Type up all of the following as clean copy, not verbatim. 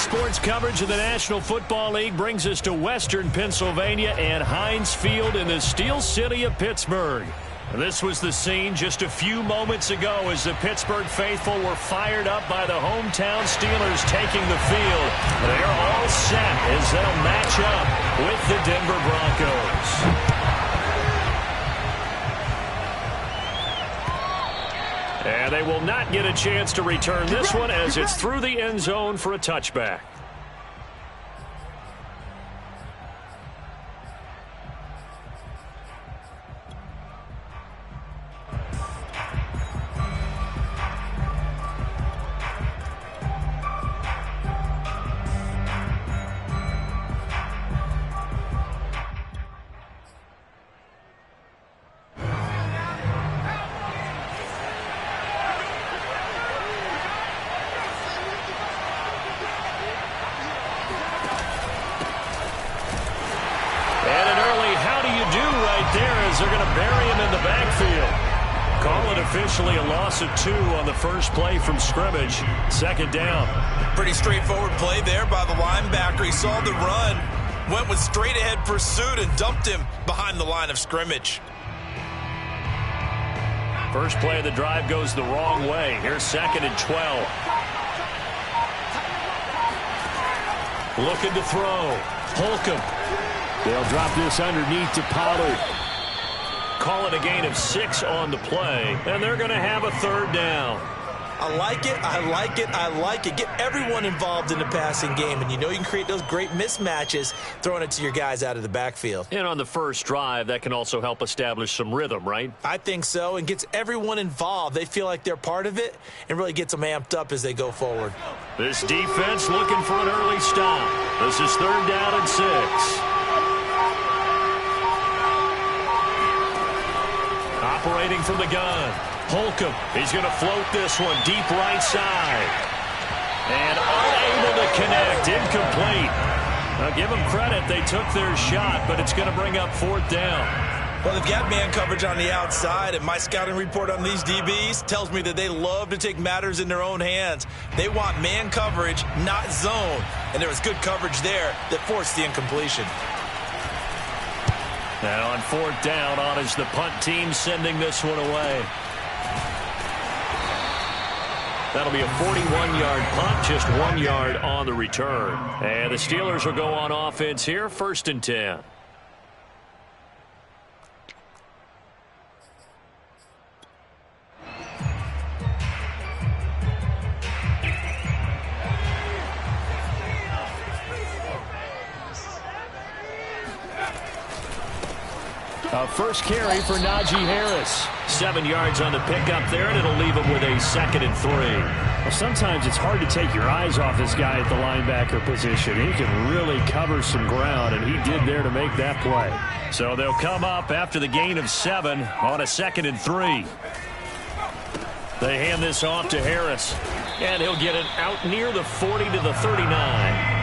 sports coverage of the National Football League brings us to Western Pennsylvania and Heinz Field in the Steel City of Pittsburgh. This was the scene just a few moments ago as the Pittsburgh faithful were fired up by the hometown Steelers taking the field. They're all set as they'll match up with the Denver Broncos. And they will not get a chance to return this one as it's through the end zone for a touchback. They're going to bury him in the backfield. Call it officially a loss of 2 on the first play from scrimmage. Second down. Pretty straightforward play there by the linebacker. He saw the run, went with straight ahead pursuit and dumped him behind the line of scrimmage. First play of the drive goes the wrong way. Here's 2nd and 12. Looking to throw. Holcomb. They'll drop this underneath to Pollard. Call it a gain of 6 on the play, and they're going to have a third down. I like it, I like it, I like it. Get everyone involved in the passing game, and you know you can create those great mismatches throwing it to your guys out of the backfield. And on the first drive, that can also help establish some rhythm, right? I think so, and gets everyone involved. They feel like they're part of it and really gets them amped up as they go forward. This defense looking for an early stop. This is 3rd down and 6. Operating from the gun. Holcomb. He's going to float this one deep right side. And unable to connect. Incomplete. Now give them credit. They took their shot, but it's going to bring up 4th down. Well, they've got man coverage on the outside, and my scouting report on these DBs tells me that they love to take matters in their own hands. They want man coverage, not zone. And there was good coverage there that forced the incompletion. Now on 4th down, on is the punt team sending this one away. That'll be a 41-yard punt, just 1 yard on the return. And the Steelers will go on offense here, 1st and 10. First carry for Najee Harris. 7 yards on the pickup there, and it'll leave him with a 2nd and 3. Well, sometimes it's hard to take your eyes off this guy at the linebacker position. He can really cover some ground, and he did there to make that play. So they'll come up after the gain of 7 on a 2nd and 3. They hand this off to Harris, and he'll get it out near the 40 to the 39.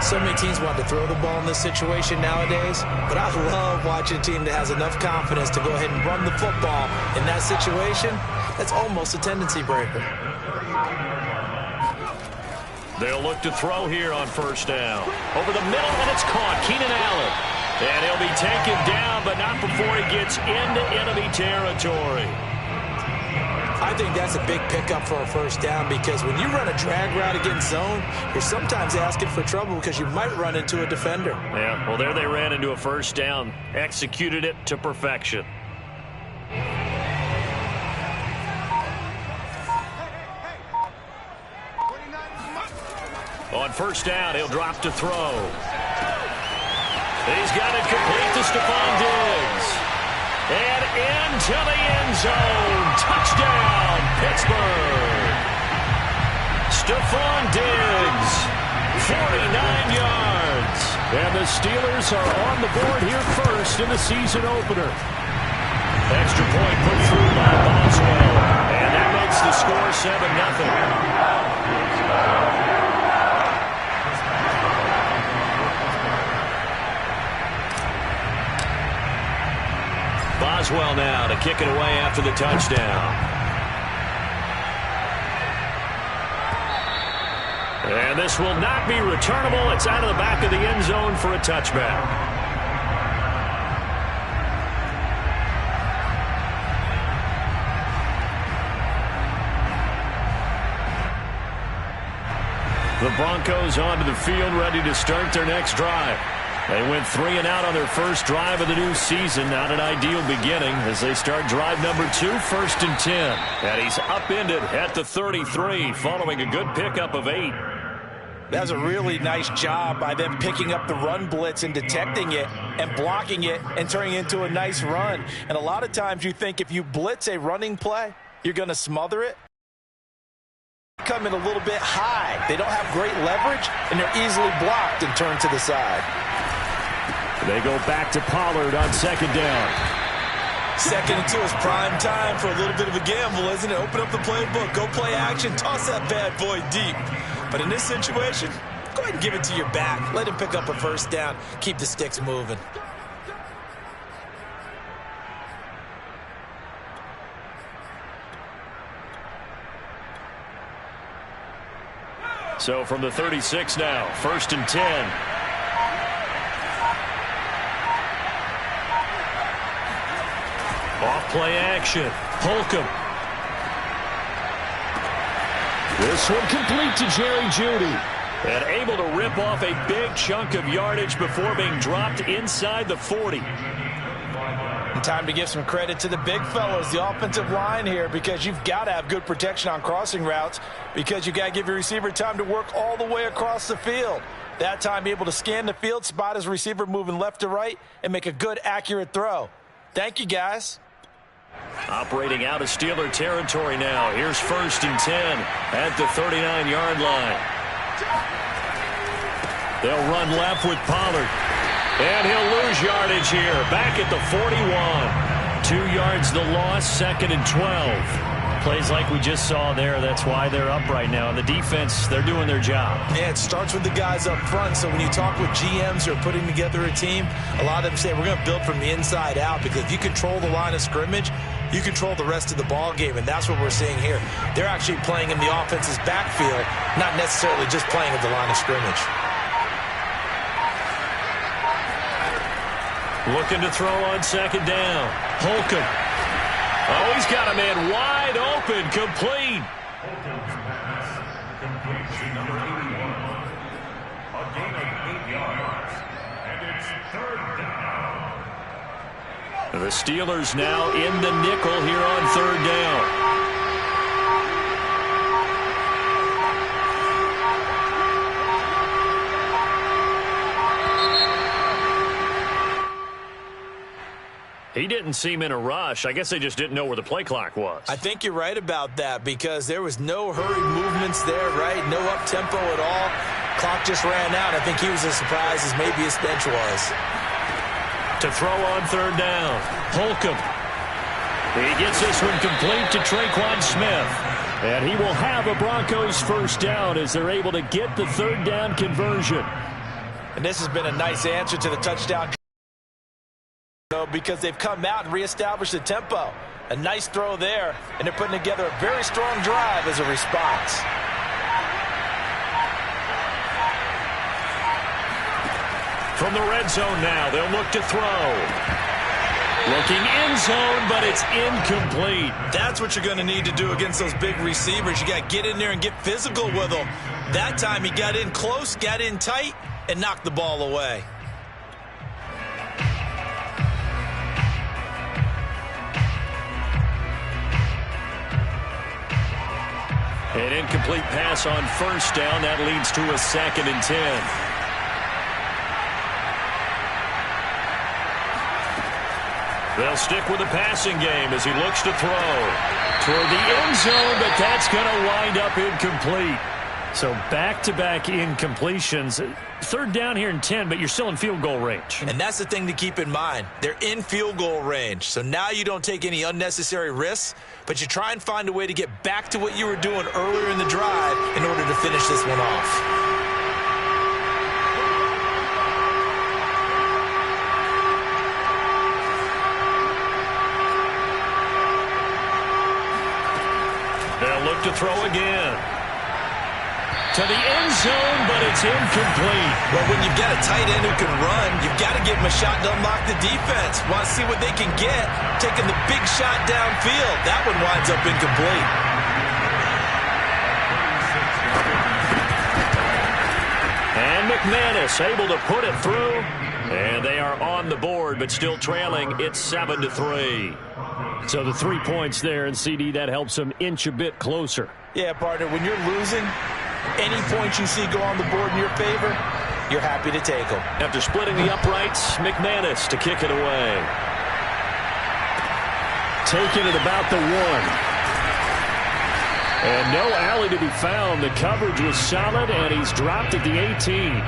So many teams want to throw the ball in this situation nowadays, but I love watching a team that has enough confidence to go ahead and run the football in that situation. That's almost a tendency breaker. They'll look to throw here on 1st down. Over the middle, and it's caught. Keenan Allen. And he'll be taken down, but not before he gets into enemy territory. I think that's a big pickup for a 1st down because when you run a drag route against zone, you're sometimes asking for trouble because you might run into a defender. Yeah, well, there they ran into a 1st down, executed it to perfection. On 1st down, he'll drop to throw. He's got it complete to Stephon Diggs. And into the end zone. Touchdown, Pittsburgh. Stephon Diggs, 49 yards. And the Steelers are on the board here first in the season opener. Extra point put through by Boswell. And that makes the score 7-0. Boswell now to kick it away after the touchdown. And this will not be returnable. It's out of the back of the end zone for a touchback. The Broncos onto the field, ready to start their next drive. They went 3 and out on their first drive of the new season. Not an ideal beginning as they start drive number 2, 1st and 10. And he's upended at the 33 following a good pickup of 8. That was a really nice job by them picking up the run blitz and detecting it and blocking it and turning it into a nice run. And a lot of times you think if you blitz a running play, you're going to smother it. Come in a little bit high. They don't have great leverage, and they're easily blocked and turned to the side. They go back to Pollard on 2nd down. 2nd and 2 is prime time for a little bit of a gamble, isn't it? Open up the playbook, go play action, toss that bad boy deep. But in this situation, go ahead and give it to your back. Let him pick up a 1st down. Keep the sticks moving. So from the 36 now, 1st and 10. Off play action. Holcomb. This one complete to Jerry Jeudy. And able to rip off a big chunk of yardage before being dropped inside the 40. And time to give some credit to the big fellas, the offensive line here, because you've got to have good protection on crossing routes because you've got to give your receiver time to work all the way across the field. That time, be able to scan the field, spot his receiver moving left to right, and make a good, accurate throw. Thank you, guys. Operating out of Steeler territory now. Here's 1st and 10 at the 39-yard line. They'll run left with Pollard. And he'll lose yardage here. Back at the 41. 2 yards the loss, 2nd and 12. Plays like we just saw there. That's why they're up right now. And the defense, they're doing their job. Yeah, it starts with the guys up front. So when you talk with GMs who are putting together a team, a lot of them say we're going to build from the inside out, because if you control the line of scrimmage, you control the rest of the ball game, and that's what we're seeing here. They're actually playing in the offense's backfield, not necessarily just playing at the line of scrimmage. Looking to throw on 2nd down. Holcomb. Oh, he's got a man wide open, complete. Completion number 81. A gain of 8 yards. And it's 3rd down. The Steelers now in the nickel here on 3rd down. He didn't seem in a rush. I guess they just didn't know where the play clock was. I think you're right about that, because there was no hurried movements there, right? No up-tempo at all. Clock just ran out. I think he was as surprised as maybe his bench was. To throw on 3rd down. Holcomb. He gets this one complete to Traquan Smith. And he will have a Broncos 1st down as they're able to get the 3rd down conversion. And this has been a nice answer to the touchdown, because they've come out and reestablished the tempo. A nice throw there, and they're putting together a very strong drive as a response. From the red zone now, they'll look to throw. Looking end zone, but it's incomplete. That's what you're going to need to do against those big receivers. You got to get in there and get physical with them. That time he got in close, got in tight, and knocked the ball away. An incomplete pass on 1st down. That leads to a 2nd and 10. They'll stick with the passing game as he looks to throw toward the end zone, but that's going to wind up incomplete. So back-to-back incompletions. 3rd down here in 10, but you're still in field goal range. And that's the thing to keep in mind. They're in field goal range. So now you don't take any unnecessary risks, but you try and find a way to get back to what you were doing earlier in the drive in order to finish this one off. They'll look to throw again. to the end zone, but it's incomplete. Well, when you've got a tight end who can run, you've got to give him a shot to unlock the defense. Want to see what they can get, taking the big shot downfield. That one winds up incomplete. And McManus able to put it through. And they are on the board, but still trailing. It's 7-3. So the 3 points there, and CD, that helps them inch a bit closer. Yeah, partner, when you're losing, any points you see go on the board in your favor, you're happy to take them. After splitting the uprights, McManus to kick it away. Taking it about the 1. And no alley to be found. The coverage was solid, and he's dropped at the 18.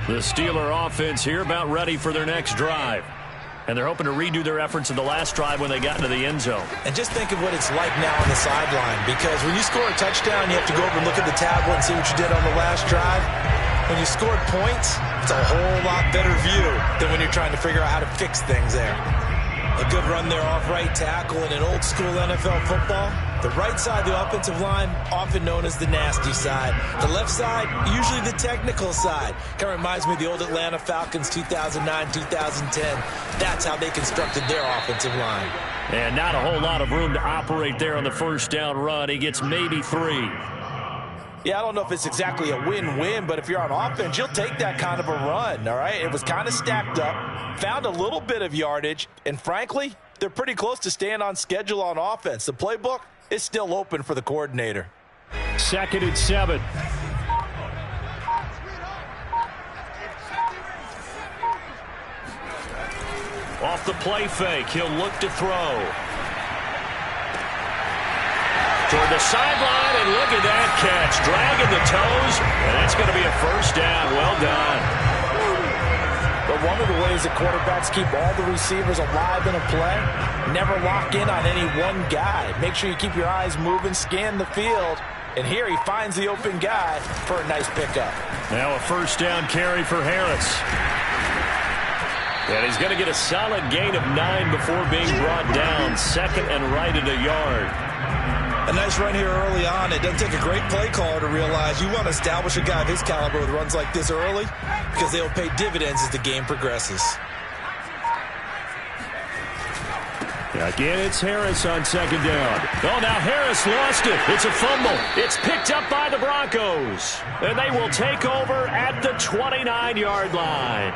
The Steeler offense here about ready for their next drive. And they're hoping to redo their efforts in the last drive when they got into the end zone. And just think of what it's like now on the sideline, because when you score a touchdown, you have to go over and look at the tablet and see what you did on the last drive. When you scored points, it's a whole lot better view than when you're trying to figure out how to fix things there. A good run there off right tackle in an old school NFL football. The right side of the offensive line, often known as the nasty side. The left side, usually the technical side. Kind of reminds me of the old Atlanta Falcons 2009, 2010. That's how they constructed their offensive line. And not a whole lot of room to operate there on the first down run. He gets maybe 3. Yeah, I don't know if it's exactly a win-win, but if you're on offense, you'll take that kind of a run, all right? It was kind of stacked up, found a little bit of yardage, and frankly, they're pretty close to staying on schedule on offense. The playbook is still open for the coordinator. 2nd and 7. Off the play fake, he'll look to throw. Toward the sideline, and look at that catch. Dragging the toes, and that's going to be a first down. Well done. But one of the ways that quarterbacks keep all the receivers alive in a play, never lock in on any one guy. Make sure you keep your eyes moving, scan the field. And here he finds the open guy for a nice pickup. Now a first down carry for Harris. And he's going to get a solid gain of 9 before being brought down. Second and right at a yard. A nice run here early on. It doesn't take a great play caller to realize you want to establish a guy of his caliber with runs like this early because they'll pay dividends as the game progresses. Again, it's Harris on second down. Oh, now Harris lost it. It's a fumble. It's picked up by the Broncos. And they will take over at the 29-yard line.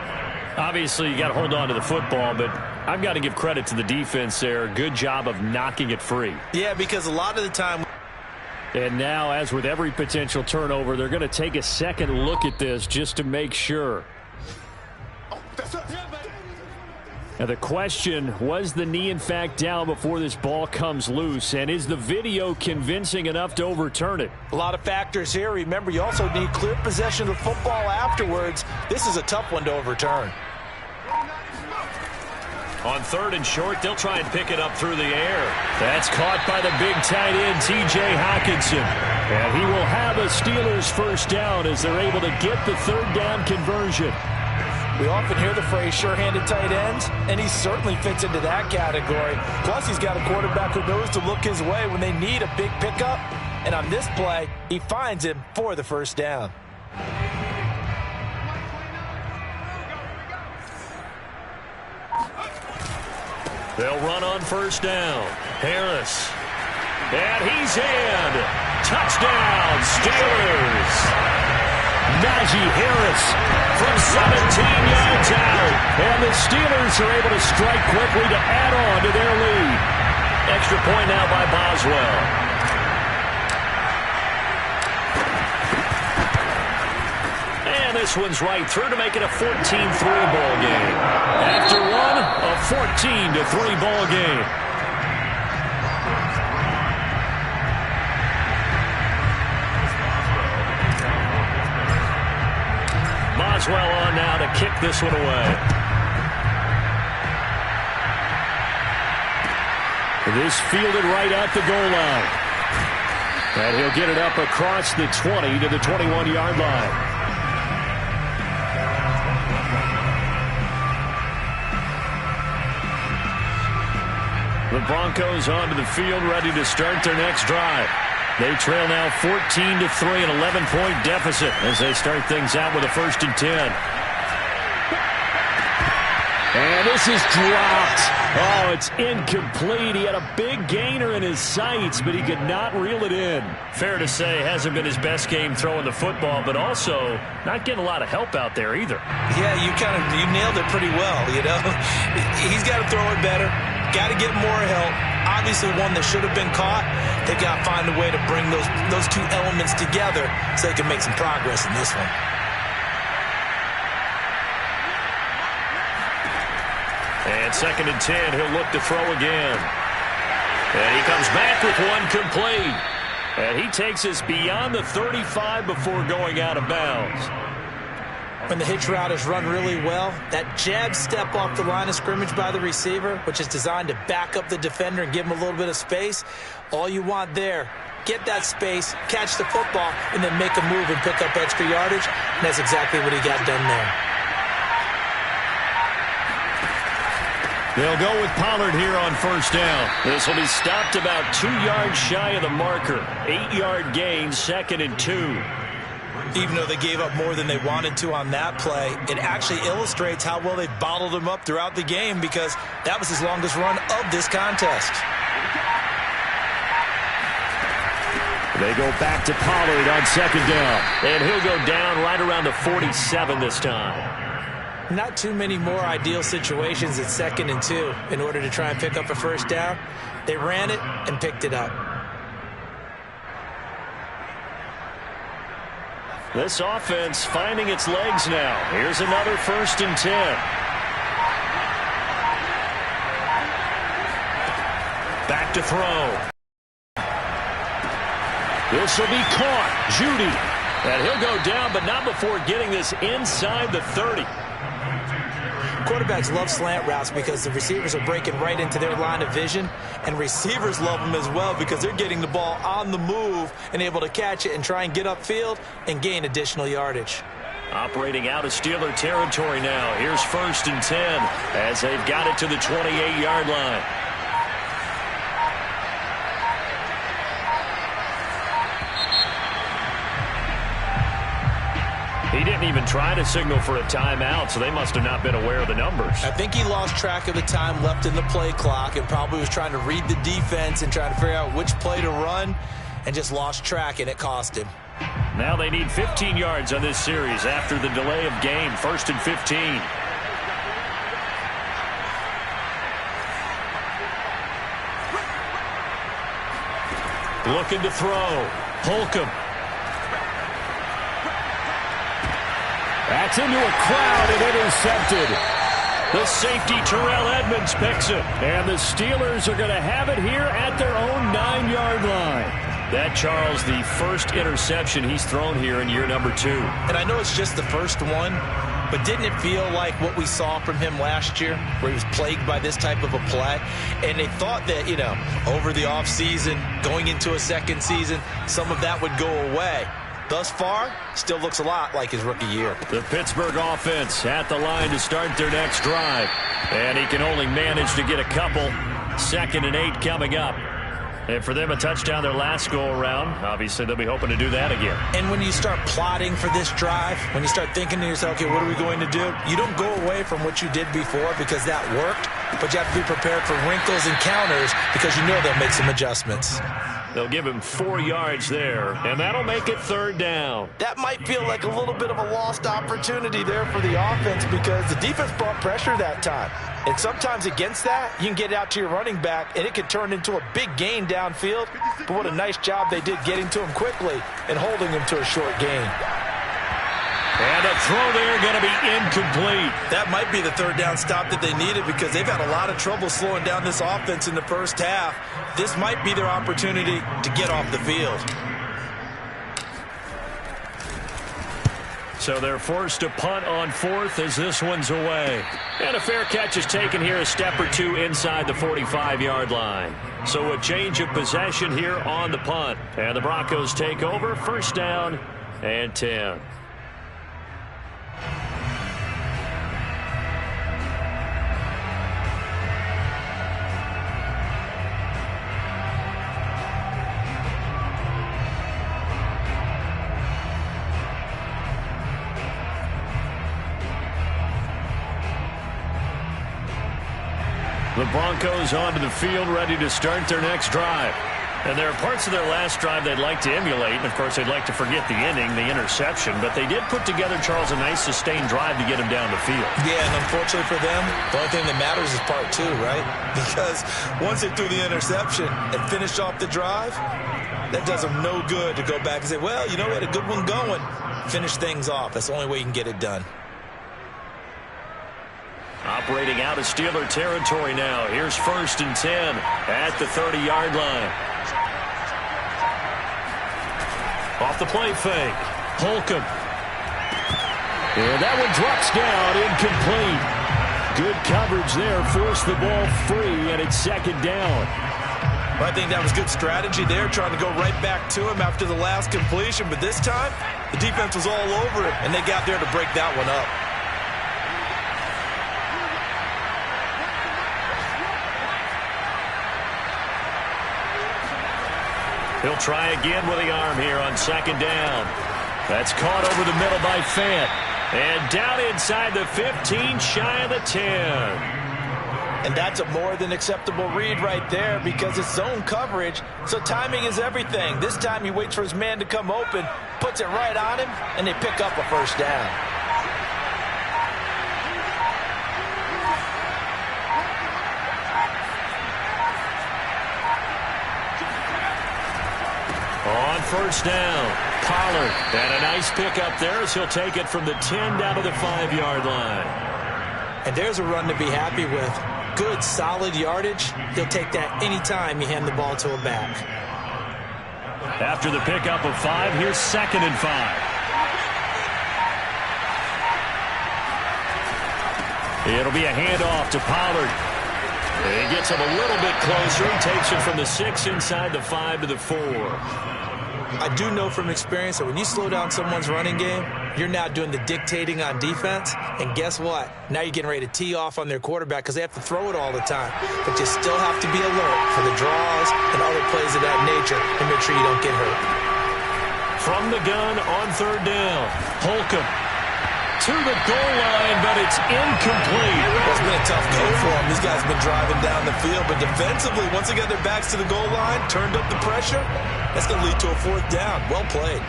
Obviously, you got to hold on to the football, but I've got to give credit to the defense there. Good job of knocking it free. Yeah, because a lot of the time... And now, as with every potential turnover, they're going to take a second look at this just to make sure. Now the question, was the knee in fact down before this ball comes loose? And is the video convincing enough to overturn it? A lot of factors here. Remember, you also need clear possession of the football afterwards. This is a tough one to overturn. On third and short, they'll try and pick it up through the air. That's caught by the big tight end, T.J. Hockenson. And he will have a Steelers first down as they're able to get the third down conversion. We often hear the phrase sure-handed tight ends, and he certainly fits into that category. Plus, he's got a quarterback who knows to look his way when they need a big pickup. And on this play, he finds him for the first down. They'll run on first down. Harris. And he's in. Touchdown, Steelers. Najee Harris from 17 yards out. And the Steelers are able to strike quickly to add on to their lead. Extra point now by Boswell. And this one's right through to make it a 14-3 ball game. After one, a 14-3 ball game. Boswell on now to kick this one away. This fielded right at the goal line. And he'll get it up across the 20 to the 21-yard line. The Broncos onto the field, ready to start their next drive. They trail now 14-3, an 11-point deficit as they start things out with a 1st and 10. And this is dropped. Oh, it's incomplete. He had a big gainer in his sights, but he could not reel it in. Fair to say, hasn't been his best game throwing the football, but also not getting a lot of help out there either. Yeah, you nailed it pretty well, you know. He's got to throw it better. Got to get more help. Obviously one that should have been caught. They've got to find a way to bring those two elements together so they can make some progress in this one. And 2nd and 10, he'll look to throw again. And he comes back with one complete. And he takes us beyond the 35 before going out of bounds. When the hitch route is run really well, that jab step off the line of scrimmage by the receiver, which is designed to back up the defender and give him a little bit of space, all you want there, get that space, catch the football, and then make a move and pick up extra yardage. And that's exactly what he got done there. They'll go with Pollard here on first down. This will be stopped about 2 yards shy of the marker. 8-yard gain, 2nd and 2. Even though they gave up more than they wanted to on that play, it actually illustrates how well they bottled him up throughout the game because that was his longest run of this contest. They go back to Pollard on 2nd down. And he'll go down right around the 47 this time. Not too many more ideal situations at 2nd and 2 in order to try and pick up a first down. They ran it and picked it up. This offense finding its legs now. Here's another 1st and 10. Back to throw. This will be caught. Judy. And he'll go down, but not before getting this inside the 30. Quarterbacks love slant routes because the receivers are breaking right into their line of vision, and receivers love them as well because they're getting the ball on the move and able to catch it and try and get upfield and gain additional yardage. Operating out of Steeler territory now. Here's 1st and 10 as they've got it to the 28-yard line. He didn't even try to signal for a timeout, so they must have not been aware of the numbers. I think he lost track of the time left in the play clock and probably was trying to read the defense and trying to figure out which play to run and just lost track, and it cost him. Now they need 15 yards on this series after the delay of game. 1st and 15. Looking to throw. Holcomb. That's into a crowd and intercepted. The safety, Terrell Edmonds, picks it. And the Steelers are going to have it here at their own 9-yard line. That, Charles, the first interception he's thrown here in year number 2. And I know it's just the first one, but didn't it feel like what we saw from him last year, where he was plagued by this type of a play? And they thought that, over the offseason, going into a second season, some of that would go away. Thus far, still looks a lot like his rookie year. The Pittsburgh offense at the line to start their next drive. And he can only manage to get a couple. 2nd and 8 coming up. And for them, a touchdown their last go-around. Obviously, they'll be hoping to do that again. And when you start plotting for this drive, when you start thinking to yourself, okay, what are we going to do? You don't go away from what you did before because that worked, but you have to be prepared for wrinkles and counters because you know they'll make some adjustments. They'll give him 4 yards there, and that'll make it 3rd down. That might feel like a little bit of a lost opportunity there for the offense because the defense brought pressure that time. And sometimes against that, you can get out to your running back, and it could turn into a big gain downfield. But what a nice job they did getting to him quickly and holding him to a short gain. And a throw there going to be incomplete. That might be the 3rd down stop that they needed because they've had a lot of trouble slowing down this offense in the first half. This might be their opportunity to get off the field. So they're forced to punt on 4th as this one's away. And a fair catch is taken here a step or 2 inside the 45-yard line. So a change of possession here on the punt. And the Broncos take over. 1st down and 10. The Broncos onto the field, ready to start their next drive. And there are parts of their last drive they'd like to emulate. And, of course, they'd like to forget the ending, the interception. But they did put together, Charles, a nice sustained drive to get him down the field. Yeah, and unfortunately for them, the only thing that matters is part 2, right? Because once they threw the interception and finished off the drive, that does them no good to go back and say, well, we had a good one going. Finish things off. That's the only way you can get it done. Operating out of Steeler territory now. Here's 1st and 10 at the 30-yard line. Off the play fake. Holcomb. And that one drops down, incomplete. Good coverage there. Forced the ball free, and it's 2nd down. Well, I think that was good strategy there, trying to go right back to him after the last completion. But this time, the defense was all over it, and they got there to break that one up. He'll try again with the arm here on 2nd down. That's caught over the middle by Fant. And down inside the 15, shy of the 10. And that's a more than acceptable read right there because it's zone coverage, so timing is everything. This time he waits for his man to come open, puts it right on him, and they pick up a 1st down. On 1st down, Pollard. And a nice pickup there as he'll take it from the 10 down to the 5-yard line. And there's a run to be happy with. Good, solid yardage. He'll take that anytime you hand the ball to a back. After the pickup of 5, here's 2nd and 5. It'll be a handoff to Pollard. He gets him a little bit closer. He takes it from the 6 inside the 5 to the 4. I do know from experience that when you slow down someone's running game, You're now doing the dictating on defense, and guess what? Now you're getting ready to tee off on their quarterback because they have to throw it all the time. But you still have to be alert for the draws and other plays of that nature and make sure you don't get hurt. From the gun on third down, Holcomb to the goal line, but it's incomplete. Well, it's been a tough go for them. These guys have been driving down the field, but defensively, once they got their backs to the goal line, turned up the pressure, that's going to lead to a fourth down. Well played.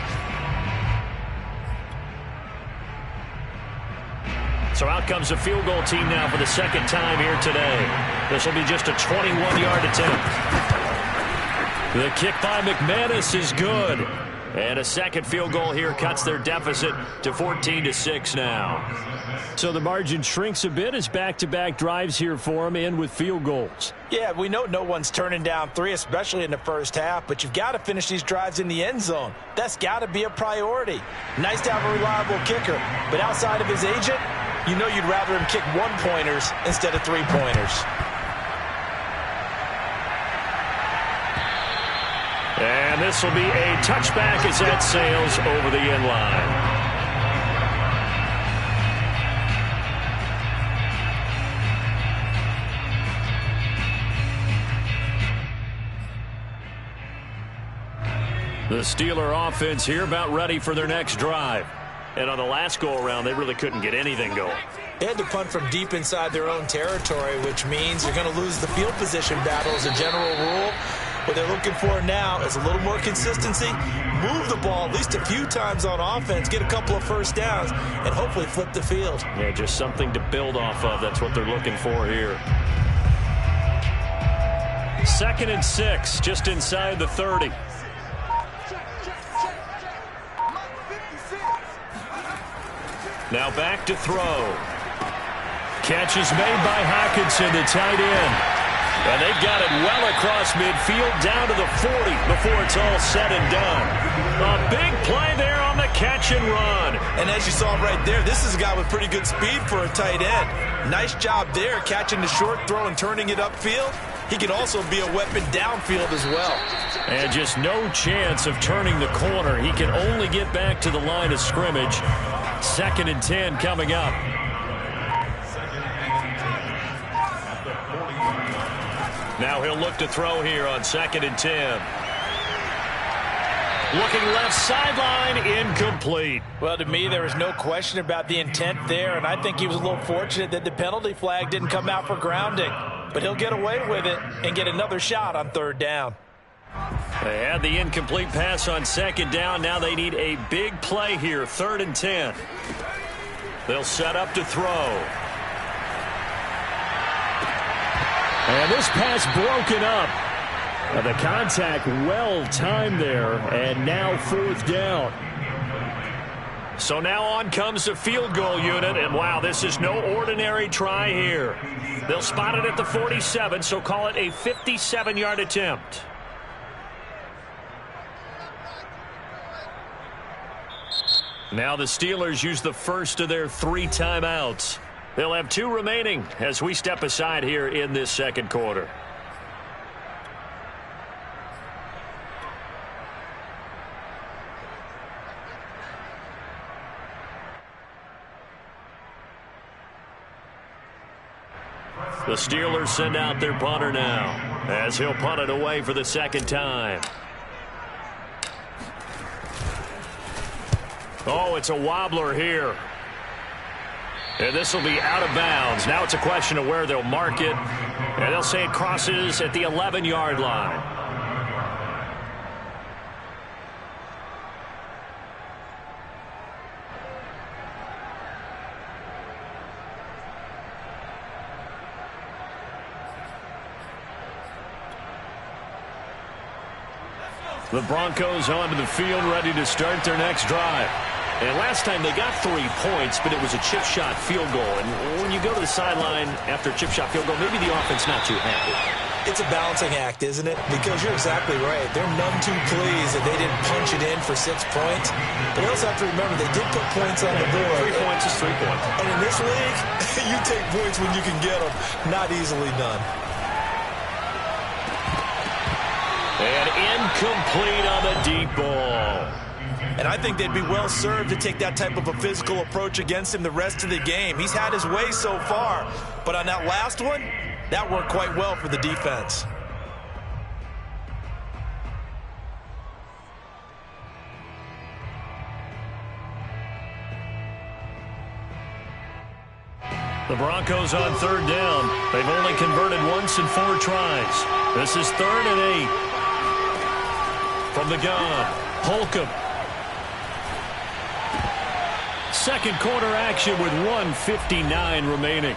So out comes the field goal team now for the second time here today. This will be just a 21-yard attempt. The kick by McManus is good. And a second field goal here cuts their deficit to 14-6 now. So the margin shrinks a bit as back-to-back drives here for them and with field goals. Yeah, we know no one's turning down 3, especially in the first half, but you've got to finish these drives in the end zone. That's got to be a priority. Nice to have a reliable kicker, but outside of his agent, you know you'd rather him kick 1-pointers instead of 3-pointers. And this will be a touchback as that sails over the end line. The Steeler offense here about ready for their next drive. And on the last go-around, they really couldn't get anything going. They had to punt from deep inside their own territory, which means you're going to lose the field position battle as a general rule. What they're looking for now is a little more consistency, move the ball at least a few times on offense, get a couple of first downs, and hopefully flip the field. Yeah, just something to build off of. That's what they're looking for here. 2nd and 6, just inside the 30. Now back to throw. Catch is made by Hockenson, the tight end. And they've got it well across midfield down to the 40 before it's all said and done. A big play there on the catch and run. And as you saw right there, this is a guy with pretty good speed for a tight end. Nice job there catching the short throw and turning it upfield. He can also be a weapon downfield as well. And just no chance of turning the corner. He can only get back to the line of scrimmage. 2nd and 10 coming up. Now he'll look to throw here on 2nd and 10. Looking left sideline, incomplete. Well, to me, there was no question about the intent there, and I think he was a little fortunate that the penalty flag didn't come out for grounding. But he'll get away with it and get another shot on 3rd down. They had the incomplete pass on 2nd down. Now they need a big play here, 3rd and 10. They'll set up to throw. And this pass broken up. The contact well timed there, and now 4th down. So now on comes the field goal unit, and wow, this is no ordinary try here. They'll spot it at the 47, so call it a 57-yard attempt. Now the Steelers use the first of their 3 timeouts. They'll have 2 remaining as we step aside here in this second quarter. The Steelers send out their punter now as he'll punt it away for the 2nd time. Oh, it's a wobbler here. And this will be out of bounds. Now it's a question of where they'll mark it. And they'll say it crosses at the 11-yard line. The Broncos onto the field, ready to start their next drive. And last time they got 3 points, but it was a chip shot field goal. And when you go to the sideline after a chip shot field goal, maybe the offense not too happy. It's a balancing act, isn't it? Because you're exactly right. They're none too pleased that they didn't punch it in for 6 points. But you also have to remember they did put points on the board. 3 points is 3 points. And in this league, you take points when you can get them. Not easily done. And incomplete on the deep ball. And I think they'd be well served to take that type of a physical approach against him the rest of the game. He's had his way so far, but on that last one, that worked quite well for the defense. The Broncos on third down. They've only converted once in 4 tries. This is 3rd and 8. From the gun, Holcomb. Second quarter action with 1:59 remaining.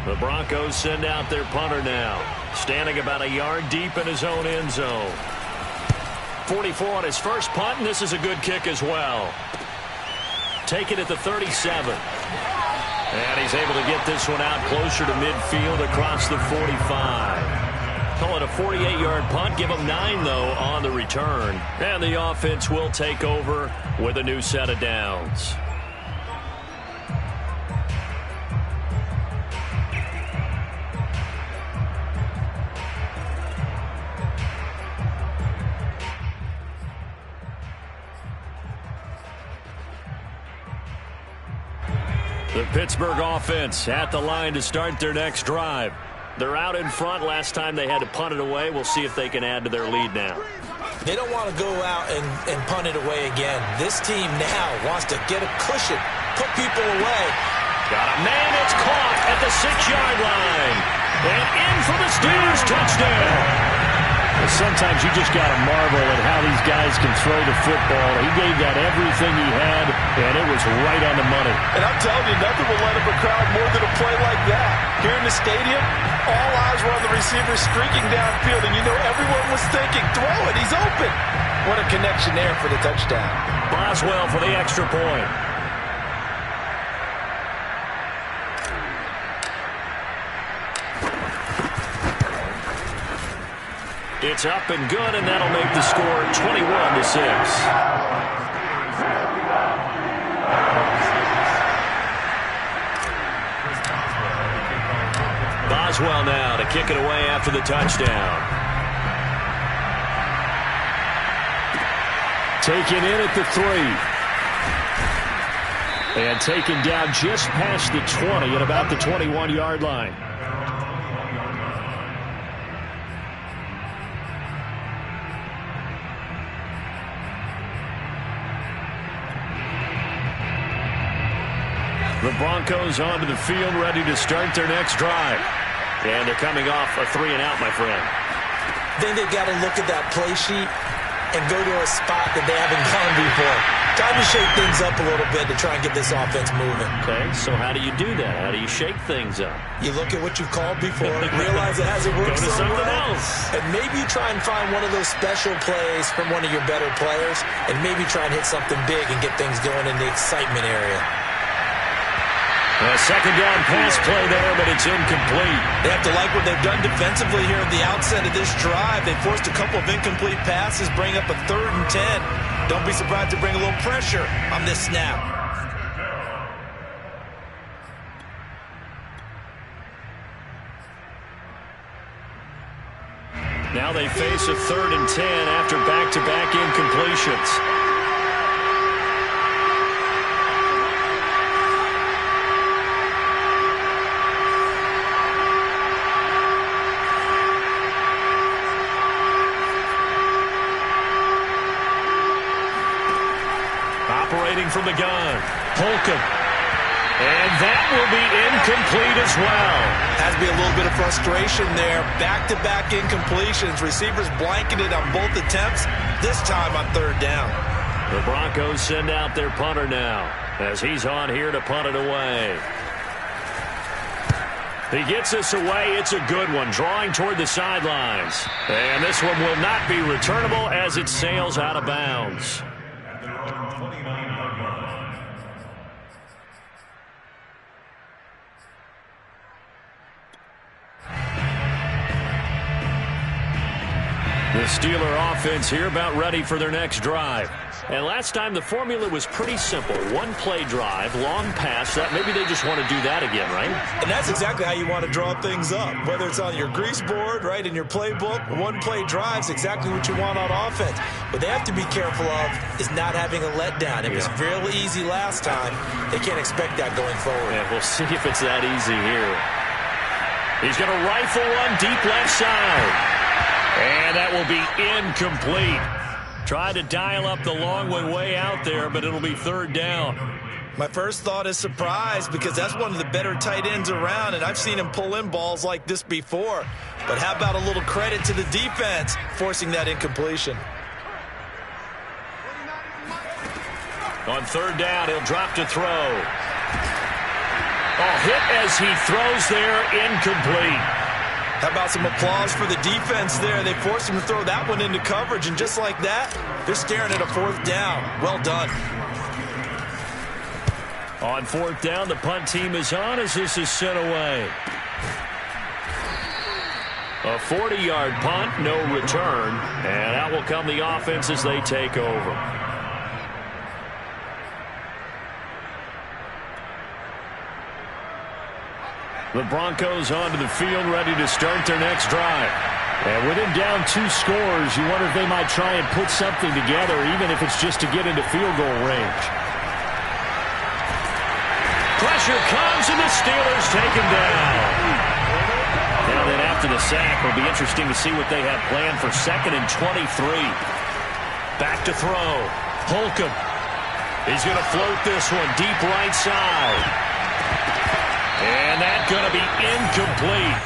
The Broncos send out their punter now, standing about a yard deep in his own end zone. 44 on his first punt, and this is a good kick as well. Take it at the 37. And he's able to get this one out closer to midfield across the 45. Call it a 48-yard punt. Give them 9, though, on the return. And the offense will take over with a new set of downs. The Pittsburgh offense at the line to start their next drive. They're out in front. Last time they had to punt it away. We'll see if they can add to their lead now. They don't want to go out and punt it away again. This team now wants to get a cushion, put people away. Got a man. It's caught at the 6-yard line. And in for the Steelers touchdown. Sometimes you just got to marvel at how these guys can throw the football. He gave that everything he had, and it was right on the money. And I'm telling you, nothing will light up a crowd more than a play like that. Here in the stadium, all eyes were on the receiver streaking downfield, and you know everyone was thinking, throw it, he's open. What a connection there for the touchdown. Boswell for the extra point. It's up and good, and that'll make the score 21-6. Boswell now to kick it away after the touchdown. Taken in at the 3. And taken down just past the 20 at about the 21-yard line. The Broncos onto the field, ready to start their next drive. And they're coming off a 3-and-out, my friend. Then they've got to look at that play sheet and go to a spot that they haven't gone before. Time to shake things up a little bit to try and get this offense moving. Okay, so how do you do that? How do you shake things up? You look at what you've called before, realize it hasn't worked Go to so something well, else. and maybe you try and find one of those special plays from one of your better players, and maybe try and hit something big and get things going in the excitement area. A second down pass play there, but it's incomplete. They have to like what they've done defensively here at the outset of this drive. They forced a couple of incomplete passes, bring up a 3rd and 10. Don't be surprised to bring a little pressure on this snap. Now they face a 3rd and 10 after back-to-back incompletions. Operating from the gun, Holcomb. And that will be incomplete as well. Has to be a little bit of frustration there. Back-to-back incompletions. Receivers blanketed on both attempts, this time on 3rd down. The Broncos send out their punter now as he's on here to punt it away. He gets this away. It's a good one, drawing toward the sidelines. And this one will not be returnable as it sails out of bounds. The Steeler offense here about ready for their next drive. And last time the formula was pretty simple. One-play drive, long pass. Maybe they just want to do that again, right? And that's exactly how you want to draw things up. Whether it's on your grease board, right, in your playbook, one-play drive's exactly what you want on offense. What they have to be careful of is not having a letdown. It was real easy last time. They can't expect that going forward. Yeah, we'll see if it's that easy here. He's going to rifle one deep left side. And that will be incomplete. Tried to dial up the long one way out there, but it'll be third down. My first thought is surprise because that's one of the better tight ends around, and I've seen him pull in balls like this before. But how about a little credit to the defense forcing that incompletion? On third down, he'll drop to throw. Hit as he throws there, incomplete. How about some applause for the defense there? They forced him to throw that one into coverage, and just like that, they're staring at a fourth down. Well done. On fourth down, the punt team is on as this is sent away. A 40-yard punt, no return, and out will come the offense as they take over. The Broncos onto the field, ready to start their next drive. And with him down 2 scores, you wonder if they might try and put something together, even if it's just to get into field goal range. Pressure comes, and the Steelers take him down. Now then, after the sack, it'll be interesting to see what they have planned for 2nd and 23. Back to throw. Holcomb. He's going to float this one deep right side. And that's going to be incomplete.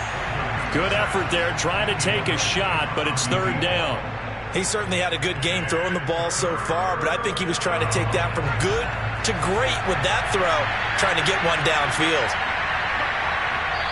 Good effort there trying to take a shot, but it's third down. He certainly had a good game throwing the ball so far, but I think he was trying to take that from good to great with that throw, trying to get one downfield.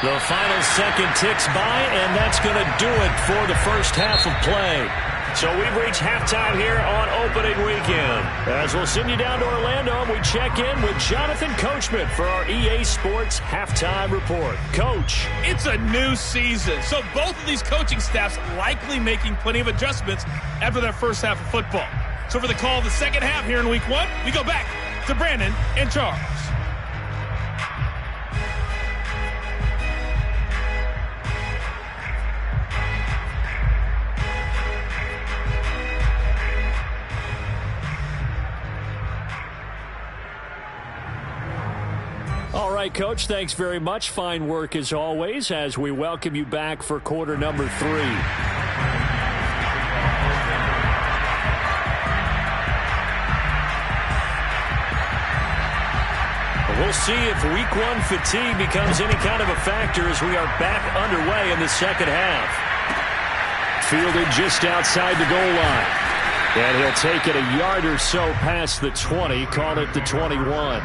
The final second ticks by, and that's going to do it for the first half of play. So we've reached halftime here on opening weekend. As we'll send you down to Orlando, we check in with Jonathan Coachman for our EA Sports Halftime Report. Coach. It's a new season, so both of these coaching staffs likely making plenty of adjustments after their first half of football. So for the call of the second half here in Week 1, we go back to Brandon and Charles. All right, Coach, thanks very much. Fine work as always as we welcome you back for quarter number 3. We'll see if Week 1 fatigue becomes any kind of a factor as we are back underway in the second half. Fielded just outside the goal line. And he'll take it a yard or so past the 20, call it the 21.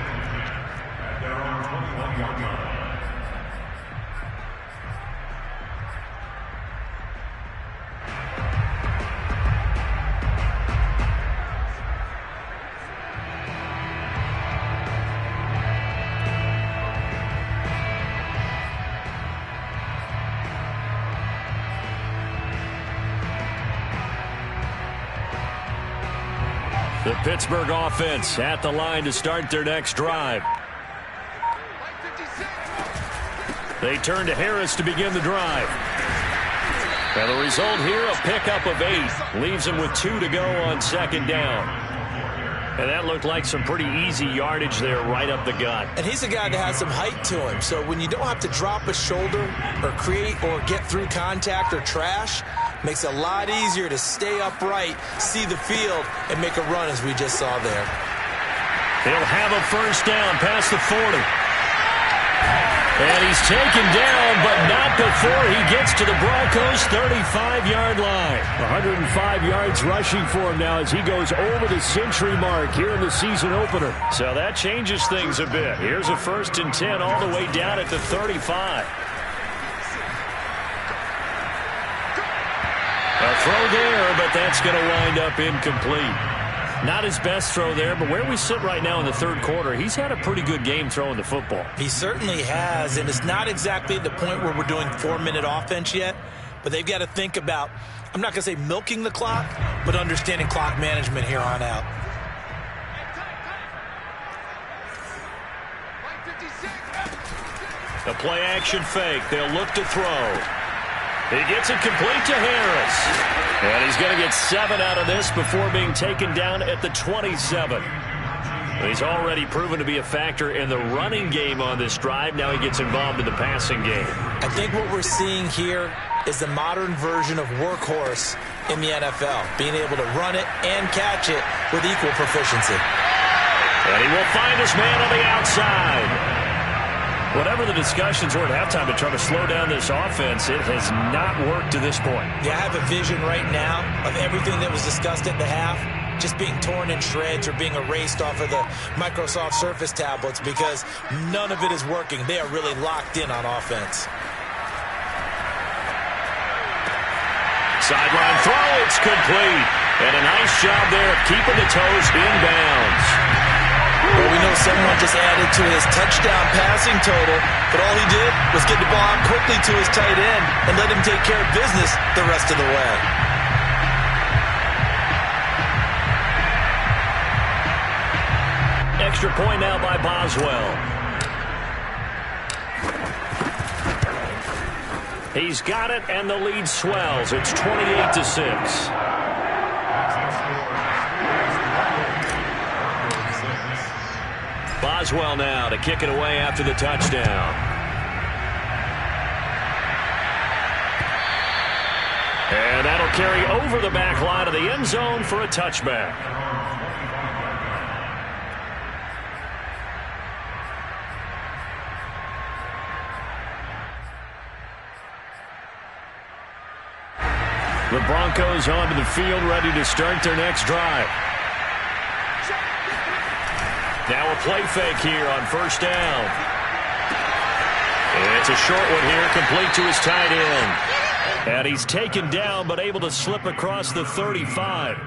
The Pittsburgh offense at the line to start their next drive. They turn to Harris to begin the drive. And the result here, a pickup of 8. Leaves him with 2 to go on second down. And that looked like some pretty easy yardage there right up the gut. And he's a guy that has some height to him. So when you don't have to drop a shoulder or create or get through contact or trash, makes it a lot easier to stay upright, see the field, and make a run as we just saw there. They'll have a first down past the 40. And he's taken down, but not before he gets to the Broncos' 35-yard line. 105 yards rushing for him now as he goes over the century mark here in the season opener. So that changes things a bit. Here's a 1st and 10 all the way down at the 35. A throw there, but that's going to wind up incomplete. Not his best throw there, but where we sit right now in the third quarter, he's had a pretty good game throwing the football. He certainly has, and it's not exactly at the point where we're doing 4-minute offense yet, but they've got to think about I'm not going to say milking the clock, but understanding clock management here on out. The play action fake. They'll look to throw. He gets it complete to Harris. And he's going to get 7 out of this before being taken down at the 27. He's already proven to be a factor in the running game on this drive. Now he gets involved in the passing game. I think what we're seeing here is the modern version of workhorse in the NFL, being able to run it and catch it with equal proficiency. And he will find his man on the outside. Whatever the discussions were at halftime to try to slow down this offense, it has not worked to this point. Yeah, I have a vision right now of everything that was discussed at the half just being torn in shreds or being erased off of the Microsoft Surface tablets because none of it is working. They are really locked in on offense. Sideline throw, it's complete. And a nice job there of keeping the toes inbounds. Well, we know someone just added to his touchdown passing total, but all he did was get the ball out quickly to his tight end and let him take care of business the rest of the way. Extra point now by Boswell. He's got it, and the lead swells. It's 28-6. Boswell now to kick it away after the touchdown. And that'll carry over the back line of the end zone for a touchback. The Broncos onto the field, ready to start their next drive. Now a play fake here on first down. It's a short one here, complete to his tight end. And he's taken down, but able to slip across the 35.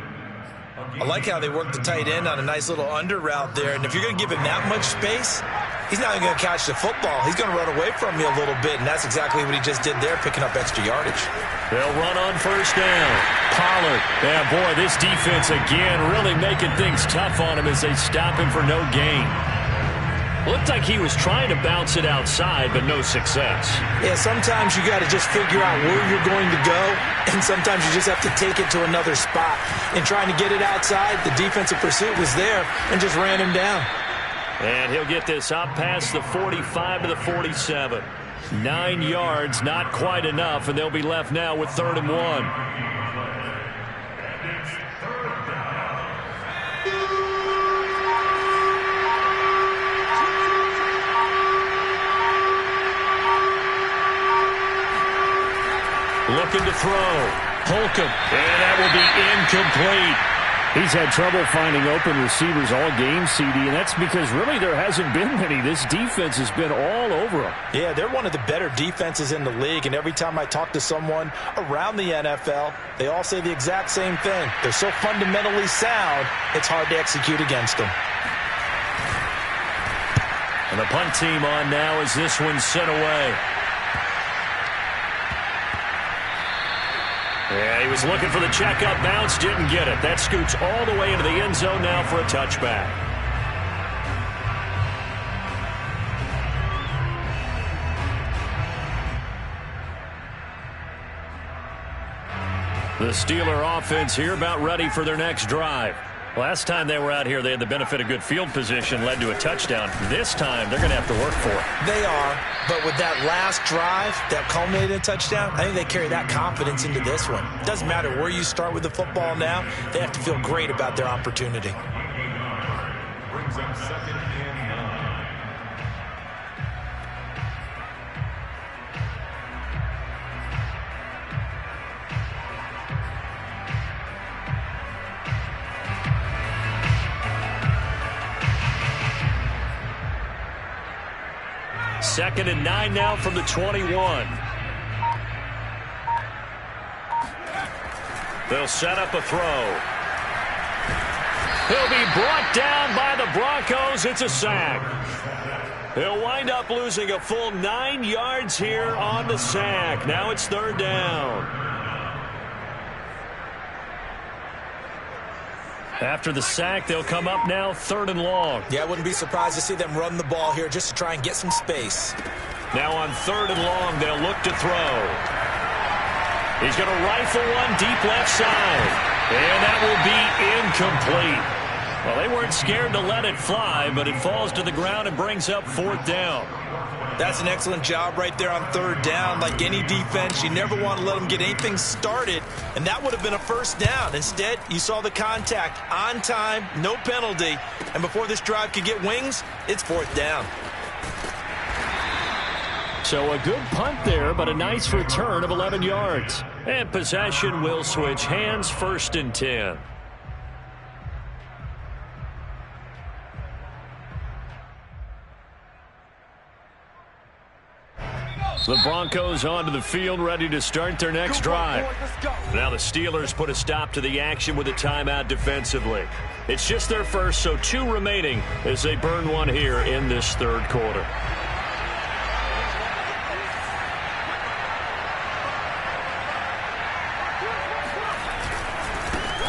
I like how they work the tight end on a nice little under route there. And if you're going to give him that much space, he's not even going to catch the football. He's going to run away from you a little bit, and that's exactly what he just did there, picking up extra yardage. They'll run on first down. Pollard. Yeah, boy, this defense again really making things tough on him as they stop him for no gain. Looked like he was trying to bounce it outside, but no success. Yeah, sometimes you got to just figure out where you're going to go, and sometimes you just have to take it to another spot. In trying to get it outside, the defensive pursuit was there and just ran him down. And he'll get this up past the 45 to the 47. 9 yards, not quite enough, and they'll be left now with 3rd and 1. Looking to throw. Holcomb. And that will be incomplete. He's had trouble finding open receivers all game, CD, and that's because really there hasn't been many. This defense has been all over him. Yeah, they're one of the better defenses in the league, and every time I talk to someone around the NFL, they all say the exact same thing. They're so fundamentally sound, it's hard to execute against them. And the punt team on now as this one's sent away. Yeah, he was looking for the checkup bounce, didn't get it. That scoots all the way into the end zone now for a touchback. The Steeler offense here about ready for their next drive. Last time they were out here, they had the benefit of good field position, led to a touchdown. This time, they're going to have to work for it. They are, but with that last drive that culminated in a touchdown, I think they carry that confidence into this one. It doesn't matter where you start with the football now. They have to feel great about their opportunity. Brings up 2nd and 9. Second and 9 now from the 21. They'll set up a throw. He'll be brought down by the Broncos. It's a sack. He'll wind up losing a full 9 yards here on the sack. Now it's 3rd down. After the sack, they'll come up now 3rd and long. Yeah, I wouldn't be surprised to see them run the ball here just to try and get some space. Now on 3rd and long, they'll look to throw. He's going to rifle one deep left side. And that will be incomplete. Well, they weren't scared to let it fly, but it falls to the ground and brings up 4th down. That's an excellent job right there on 3rd down. Like any defense, you never want to let them get anything started, and that would have been a 1st down. Instead, you saw the contact on time, no penalty, and before this drive could get wings, it's 4th down. So a good punt there, but a nice return of 11 yards. And possession will switch hands, 1st and 10. The Broncos onto the field, ready to start their next drive. Now the Steelers put a stop to the action with a timeout defensively. It's just their first, so 2 remaining as they burn one here in this 3rd quarter.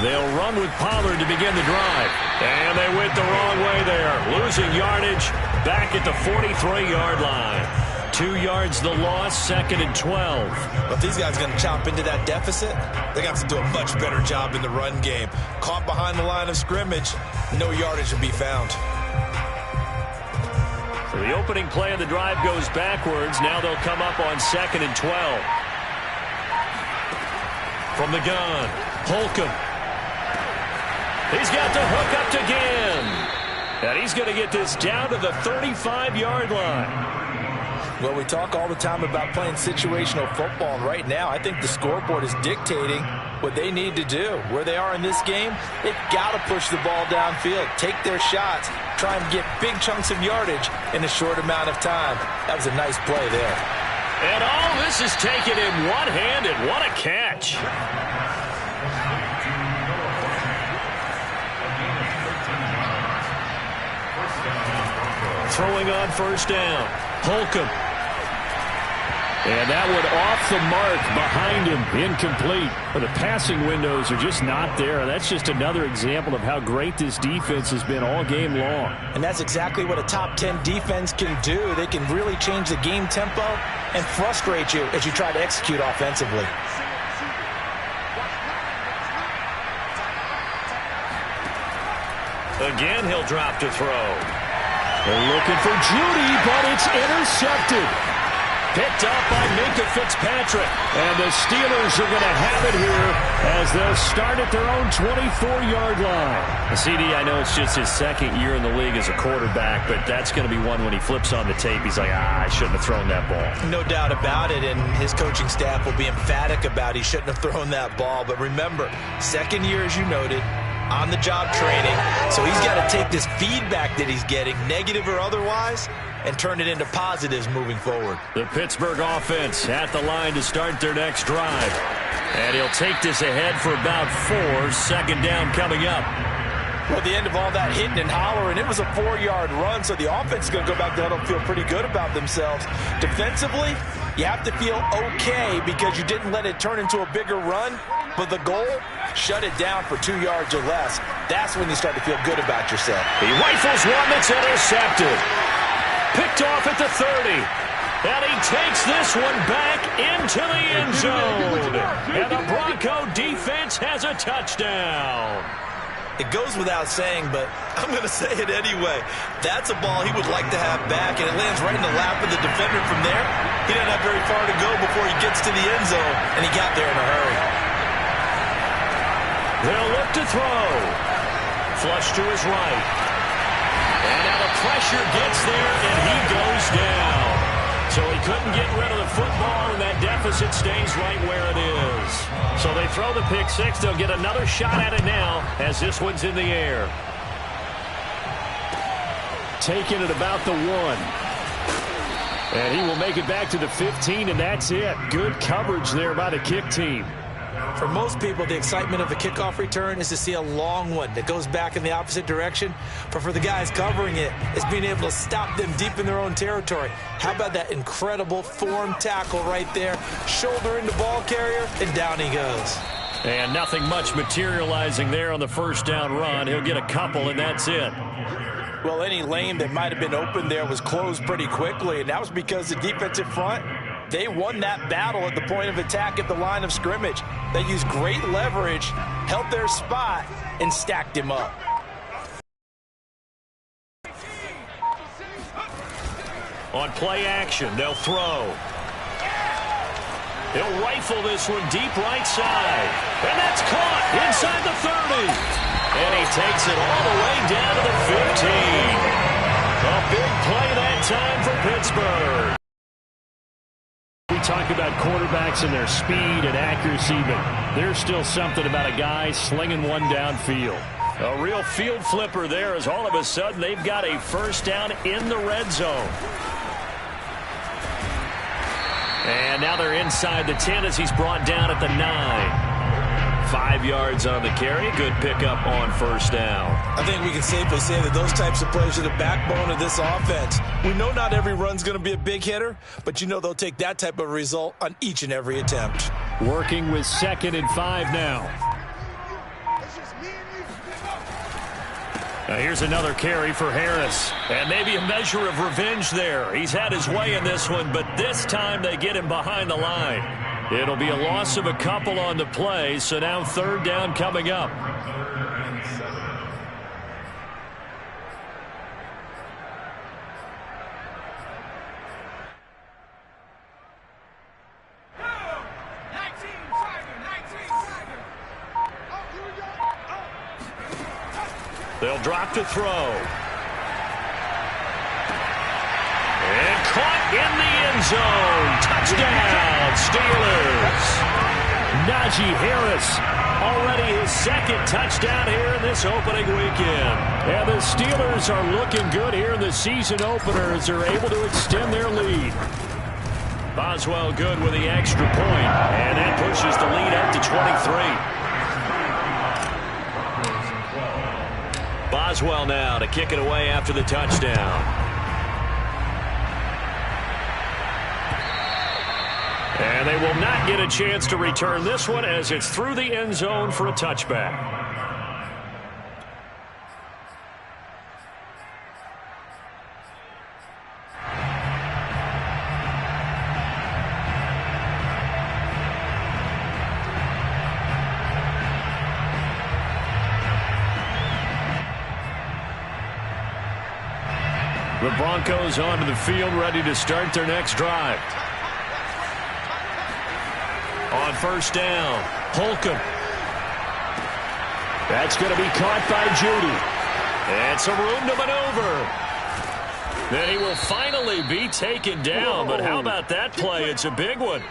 They'll run with Pollard to begin the drive. And they went the wrong way there. Losing yardage back at the 43-yard line. 2 yards the loss, 2nd and 12. But if these guys are going to chop into that deficit, they're going to have to do a much better job in the run game. Caught behind the line of scrimmage, no yardage to be found. So the opening play of the drive goes backwards. Now they'll come up on 2nd and 12. From the gun, Holcomb. He's got the hook up to Ginn. And he's going to get this down to the 35-yard line. Well, we talk all the time about playing situational football, and right now I think the scoreboard is dictating what they need to do. Where they are in this game, they've got to push the ball downfield, take their shots, try and get big chunks of yardage in a short amount of time. That was a nice play there. And all this is taken in one-handed. What a catch. Throwing on 1st down. Holcomb. And that one off the mark behind him, incomplete. Well, the passing windows are just not there. That's just another example of how great this defense has been all game long. And that's exactly what a top 10 defense can do. They can really change the game tempo and frustrate you as you try to execute offensively. Again, he'll drop to throw. They're looking for Judy, but it's intercepted. Picked up by Minka Fitzpatrick. And the Steelers are going to have it here as they'll start at their own 24-yard line. CD, I know it's just his 2nd year in the league as a quarterback, but that's going to be one when he flips on the tape. He's like, I shouldn't have thrown that ball. No doubt about it, and his coaching staff will be emphatic about he shouldn't have thrown that ball. But remember, 2nd year, as you noted, on-the-job training. So he's got to take this feedback that he's getting, negative or otherwise, and turn it into positives moving forward. The Pittsburgh offense at the line to start their next drive. And he'll take this ahead for about 4. 2nd down coming up. Well, at the end of all that hitting and hollering, it was a 4-yard run, so the offense is going to go back to huddle and feel pretty good about themselves. Defensively, you have to feel okay because you didn't let it turn into a bigger run, but the goal, shut it down for 2 yards or less. That's when you start to feel good about yourself. He rifles one that's intercepted. Picked off at the 30. And he takes this one back into the end zone. And the Bronco defense has a touchdown. It goes without saying, but I'm going to say it anyway. That's a ball he would like to have back, and it lands right in the lap of the defender from there. He doesn't have very far to go before he gets to the end zone, and he got there in a hurry. They'll look to throw. Flush to his right. And now the pressure gets there, and he goes down. So he couldn't get rid of the football, and that deficit stays right where it is. So they throw the pick 6. They'll get another shot at it now as this one's in the air. Taking it about the 1. And he will make it back to the 15, and that's it. Good coverage there by the kick team. For most people, the excitement of a kickoff return is to see a long one that goes back in the opposite direction. But for the guys covering it, it's being able to stop them deep in their own territory. How about that incredible form tackle right there? Shoulder into ball carrier, and down he goes. And nothing much materializing there on the first down run. He'll get a couple, and that's it. Well, any lane that might have been open there was closed pretty quickly, and that was because the defensive front, they won that battle at the point of attack at the line of scrimmage. They used great leverage, held their spot, and stacked him up. On play action, they'll throw. He'll rifle this one deep right side. And that's caught inside the 30. And he takes it all the way down to the 15. A big play that time for Pittsburgh. We talk about quarterbacks and their speed and accuracy, but there's still something about a guy slinging one downfield. A real field flipper there as all of a sudden they've got a first down in the red zone. And now they're inside the 10 as he's brought down at the 9. 5 yards on the carry. Good pickup on first down. I think we can safely say that those types of plays are the backbone of this offense. We know not every run's going to be a big hitter, but you know they'll take that type of result on each and every attempt. Working with 2nd and 5 now. Now here's another carry for Harris. And maybe a measure of revenge there. He's had his way in this one, but this time they get him behind the line. It'll be a loss of a couple on the play, so now 3rd down coming up. They'll drop to throw. And caught in the end zone. Touchdown, Steelers. Najee Harris, already his 2nd touchdown here in this opening weekend. And the Steelers are looking good here in the season opener as they're able to extend their lead. Boswell good with the extra point, and that pushes the lead up to 23. Boswell now to kick it away after the touchdown. And they will not get a chance to return this one as it's through the end zone for a touchback. The Broncos onto the field, ready to start their next drive. On first down, Holcomb. That's going to be caught by Judy. And some room to maneuver. Then he will finally be taken down. But how about that play? It's a big one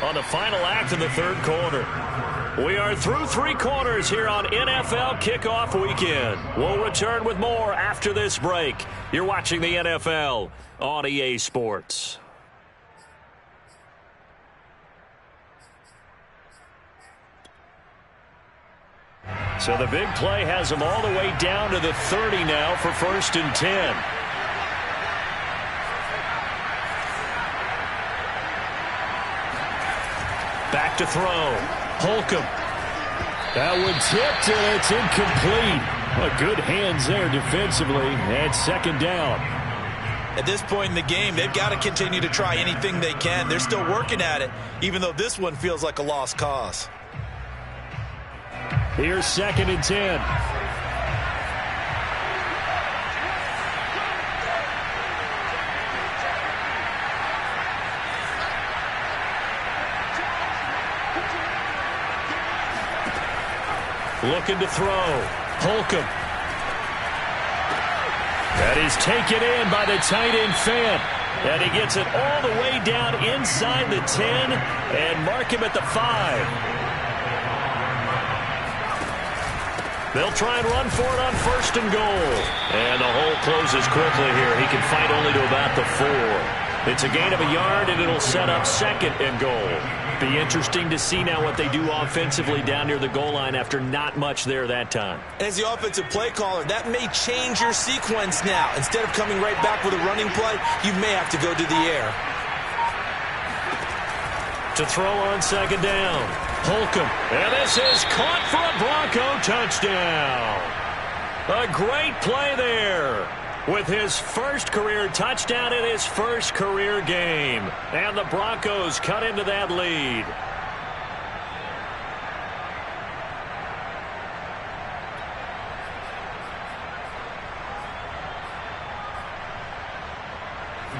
on the final act of the 3rd quarter. We are through 3 quarters here on NFL Kickoff Weekend. We'll return with more after this break. You're watching the NFL on EA Sports. So the big play has them all the way down to the 30 now for 1st and 10. Back to throw. Holcomb. That one tipped, and it's incomplete. Good hands there defensively, and 2nd down. At this point in the game, they've got to continue to try anything they can. They're still working at it, even though this one feels like a lost cause. Here's 2nd and 10. Looking to throw. Holcomb. That is taken in by the tight end Fant. And he gets it all the way down inside the 10 and mark him at the 5. They'll try and run for it on 1st and goal. And the hole closes quickly here. He can fight only to about the 4. It's a gain of a yard, and it'll set up 2nd and goal. Be interesting to see now what they do offensively down near the goal line after not much there that time. As the offensive play caller, that may change your sequence now. Instead of coming right back with a running play, you may have to go to the air. To throw on 2nd down. Holcomb. And this is caught for a Bronco touchdown. A great play there. With his first career touchdown in his first career game. And the Broncos cut into that lead.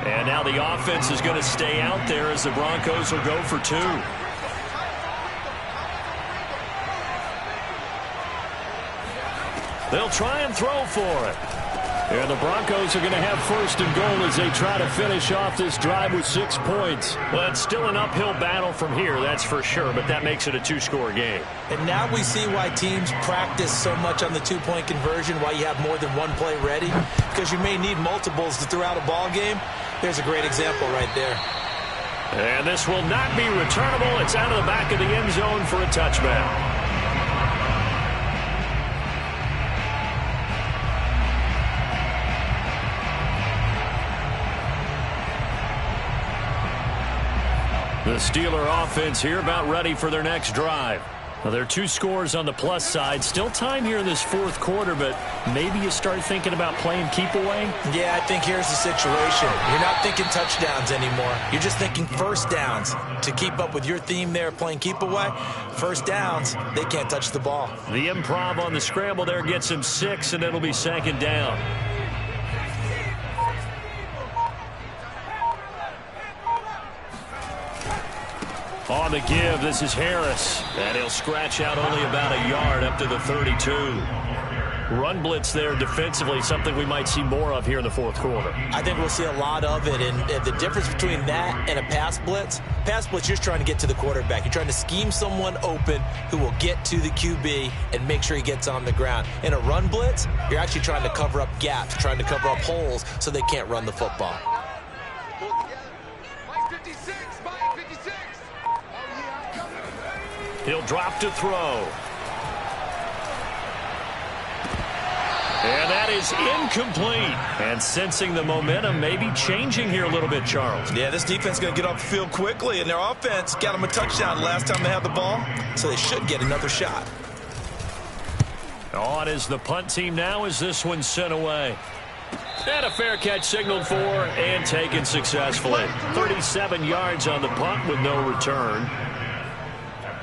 And now the offense is going to stay out there as the Broncos will go for 2. They'll try and throw for it. And the Broncos are going to have first and goal as they try to finish off this drive with 6 points. Well, it's still an uphill battle from here, that's for sure, but that makes it a 2-score game. And now we see why teams practice so much on the 2-point conversion, why you have more than one play ready, because you may need multiples to throw out a ball game. There's a great example right there. And this will not be returnable. It's out of the back of the end zone for a touchback. The Steeler offense here about ready for their next drive. Well, there are 2 scores on the plus side. Still time here in this 4th quarter, but maybe you start thinking about playing keep away? Yeah, I think here's the situation. You're not thinking touchdowns anymore. You're just thinking first downs. To keep up with your theme there, playing keep away, first downs, they can't touch the ball. The improv on the scramble there gets him 6, and it'll be 2nd down. On the give, this is Harris. And he'll scratch out only about a yard up to the 32. Run blitz there defensively, something we might see more of here in the 4th quarter. I think we'll see a lot of it, and the difference between that and a pass blitz, you're just trying to get to the quarterback. You're trying to scheme someone open who will get to the QB and make sure he gets on the ground. In a run blitz, you're actually trying to cover up gaps, trying to cover up holes so they can't run the football. He'll drop to throw. And that is incomplete. And sensing the momentum maybe changing here a little bit, Charles. Yeah, this defense is going to get off the field quickly, and their offense got them a touchdown last time they had the ball, so they should get another shot. On is the punt team now as this one's sent away. And a fair catch signaled for and taken successfully. 37 yards on the punt with no return.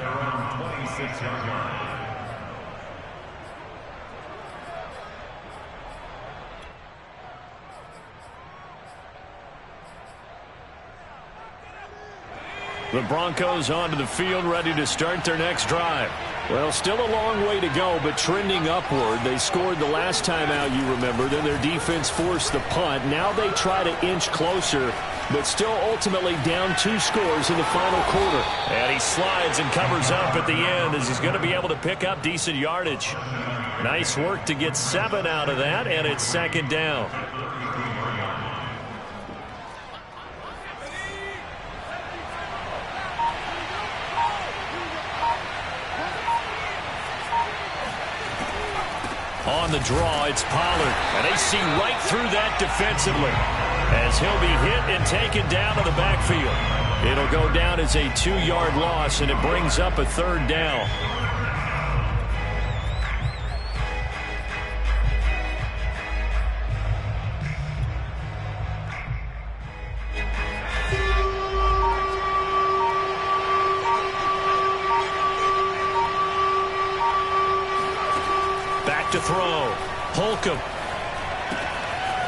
Around 26-yard line. The Broncos onto the field, ready to start their next drive. Well, still a long way to go, but trending upward. They scored the last time out, you remember. Then their defense forced the punt. Now they try to inch closer, but still ultimately down 2 scores in the final quarter. And he slides and covers up at the end as he's going to be able to pick up decent yardage. Nice work to get 7 out of that, and it's 2nd down. On the draw, it's Pollard, and they see right through that defensively as he'll be hit and taken down to the backfield. It'll go down as a 2-yard loss, and it brings up a 3rd down. To throw. Holcomb.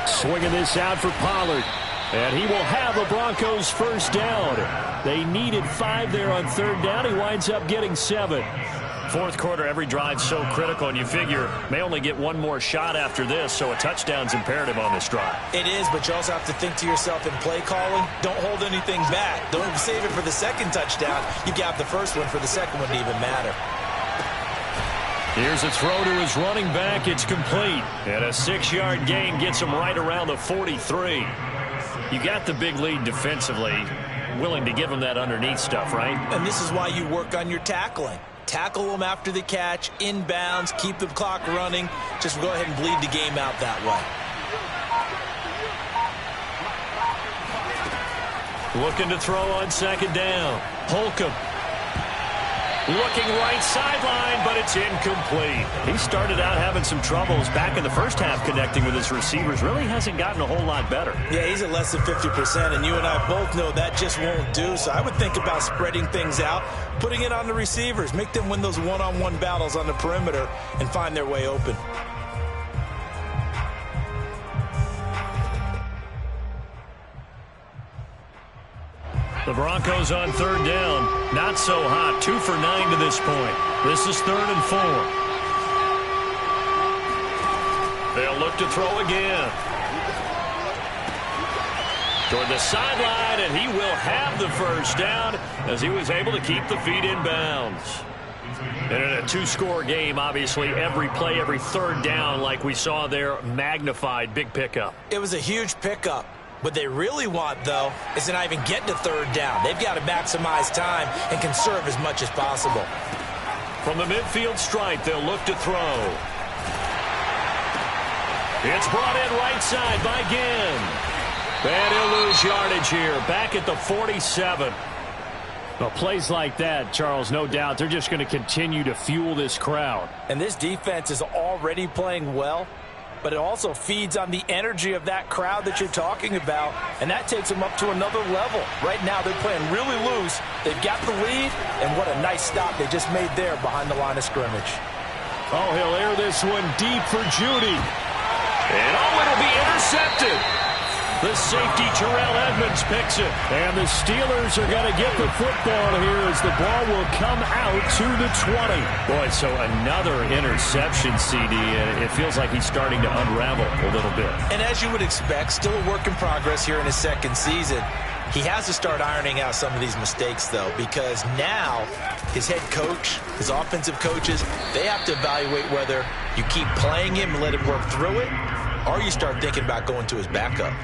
Swinging this out for Pollard. And he will have the Broncos first down. They needed 5 there on 3rd down. He winds up getting 7. 4th quarter, every drive so critical, and you figure may only get 1 more shot after this, so a touchdown's imperative on this drive. It is, but you also have to think to yourself in play calling, don't hold anything back. Don't save it for the 2nd touchdown. You got the first one for the 2nd one to even matter. Here's a throw to his running back. It's complete. And a 6-yard gain gets him right around the 43. You got the big lead defensively. Willing to give him that underneath stuff, right? And this is why you work on your tackling. Tackle them after the catch, inbounds, keep the clock running. Just go ahead and bleed the game out that way. Looking to throw on 2nd down. Holcomb. Looking right sideline, but it's incomplete. He started out having some troubles back in the first half connecting with his receivers. Really hasn't gotten a whole lot better. Yeah, he's at less than 50%, and you and I both know that just won't do. So I would think about spreading things out, putting it on the receivers, make them win those one-on-one battles on the perimeter, and find their way open. The Broncos on third down. Not so hot. 2 for 9 to this point. This is 3rd and 4. They'll look to throw again. Toward the sideline, and he will have the first down as he was able to keep the feet in bounds. And in a 2-score game, obviously, every play, every third down, like we saw there, magnified. Big pickup. It was a huge pickup. What they really want, though, is to not even get to third down. They've got to maximize time and conserve as much as possible. From the midfield stripe, they'll look to throw. It's brought in right side by Ginn. And he'll lose yardage here, back at the 47. Well, plays like that, Charles, no doubt, they're just going to continue to fuel this crowd. And this defense is already playing well, but it also feeds on the energy of that crowd that you're talking about, and that takes them up to another level. Right now, they're playing really loose. They've got the lead, and what a nice stop they just made there behind the line of scrimmage. Oh, he'll air this one deep for Judy. And it'll be intercepted. The safety, Terrell Edmonds, picks it. And the Steelers are going to get the football here as the ball will come out to the 20. Boy, so another interception, CD, and it feels like he's starting to unravel a little bit. And as you would expect, still a work in progress here in his second season. He has to start ironing out some of these mistakes, though, because now his head coach, his offensive coaches, they have to evaluate whether you keep playing him and let him work through it, or you start thinking about going to his backup.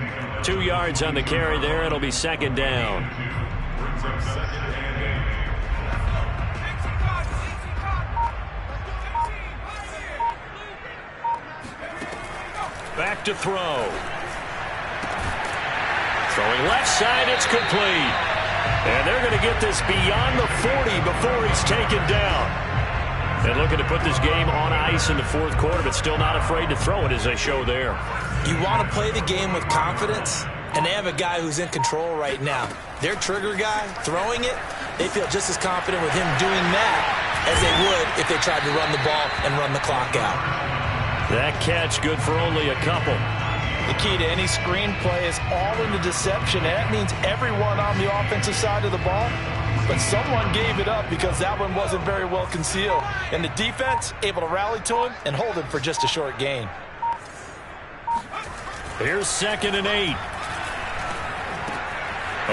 2 yards on the carry there. It'll be 2nd down. Back to throw. Throwing left side, it's complete. And they're going to get this beyond the 40 before he's taken down. And looking to put this game on ice in the 4th quarter, but still not afraid to throw it as they show there. You want to play the game with confidence, and they have a guy who's in control right now. Their trigger guy, throwing it, they feel just as confident with him doing that as they would if they tried to run the ball and run the clock out. That catch good for only a couple. The key to any screenplay is all in the deception, and that means everyone on the offensive side of the ball. But someone gave it up because that one wasn't very well concealed. And the defense able to rally to him and hold him for just a short gain. Here's 2nd and 8.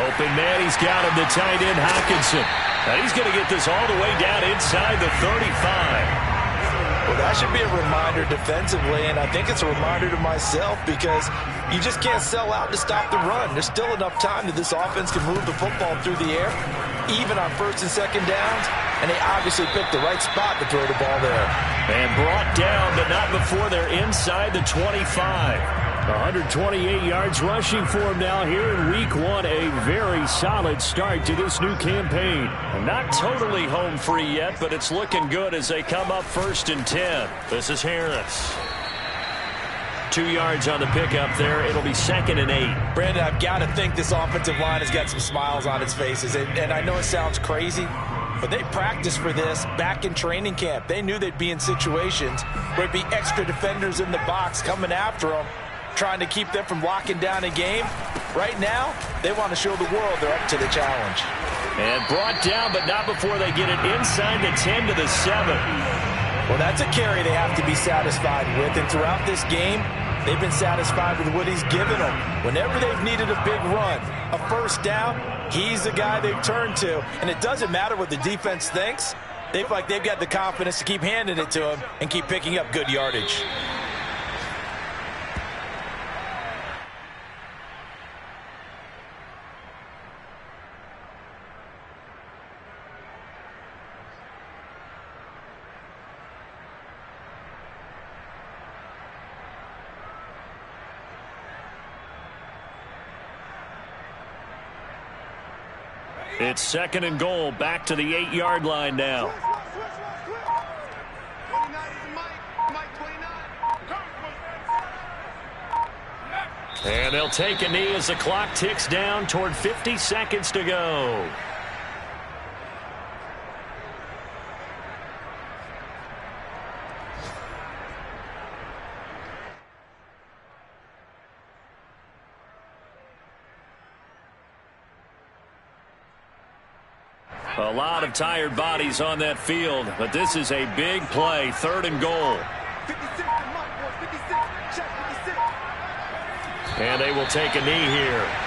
Open man, he's got him, the tight end Hockenson. And he's going to get this all the way down inside the 35. Well, that should be a reminder defensively, and I think it's a reminder to myself because you just can't sell out to stop the run. There's still enough time that this offense can move the football through the air, even on 1st and 2nd downs, and they obviously picked the right spot to throw the ball there. And brought down, but not before they're inside the 25. 128 yards rushing for him now here in Week 1. A very solid start to this new campaign. Not totally home free yet, but it's looking good as they come up 1st and 10. This is Harris. 2 yards on the pickup there. It'll be 2nd and 8. Brandon, I've got to think this offensive line has got some smiles on its faces. And I know it sounds crazy, but they practiced for this back in training camp. They knew they'd be in situations where there'd be extra defenders in the box coming after them, trying to keep them from locking down a game. Right now, they want to show the world they're up to the challenge. And brought down, but not before they get it inside the 10 to the 7. Well, that's a carry they have to be satisfied with. And throughout this game, they've been satisfied with what he's given them. Whenever they've needed a big run, a 1st down, he's the guy they've turned to. And it doesn't matter what the defense thinks. They feel like they've got the confidence to keep handing it to him and keep picking up good yardage. It's 2nd and goal, back to the 8-yard line now. And they'll take a knee as the clock ticks down toward 50 seconds to go. A lot of tired bodies on that field, but this is a big play, 3rd and goal. And they will take a knee here.